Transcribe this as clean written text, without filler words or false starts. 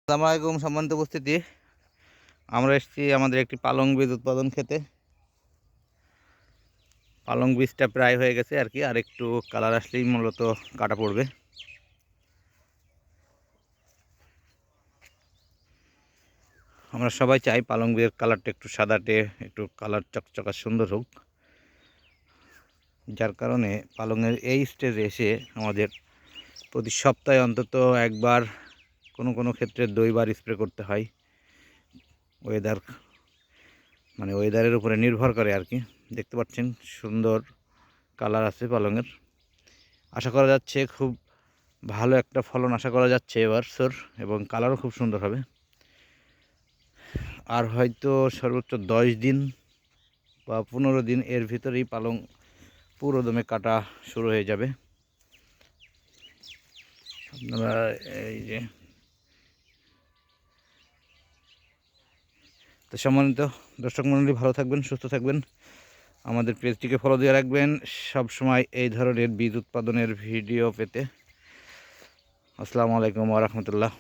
আসসালামু আলাইকুম সম্মানিত উপস্থিতি। আমরা এসেছি আমাদের একটি পালং বীজ উৎপাদন খেতে। পালং বীজটা প্রায় হয়ে গেছে আর কি, আর একটু কালার আসলেই মূলত কাটা পড়বে। আমরা সবাই চাই পালং বীজের কালারটা একটু সাদাটে, একটু কালার চকচকা সুন্দর হোক। যার কারণে পালংয়ের এই স্টেজে এসে আমাদের প্রতি সপ্তাহে অন্তত একবার, কোনো ক্ষেত্রে 2বার স্প্রে করতে হয়। ওয়েদারের উপরে নির্ভর করে আর কি। দেখতে পাচ্ছেন সুন্দর কালার আছে পালংয়ের। আশা করা যাচ্ছে খুব ভালো একটা ফলন আশা করা যাচ্ছে এবছর, এবং কালারও খুব সুন্দর হবে। আর হয়তো সর্বোচ্চ 10 দিন বা 15 দিন এর ভিতরেই পালং পুরো দমে কাটা শুরু হয়ে যাবে। আপনারা এই যে তো সম্মানিত দর্শক মণ্ডলী, ভালো থাকবেন, সুস্থ থাকবেন, আমাদের পেজটিকে ফলো দিয়ে রাখবেন সব সময় এই ধরনের বীজ উৎপাদনের ভিডিও পেতে। আসসালামু আলাইকুম ওয়া রাহমাতুল্লাহ।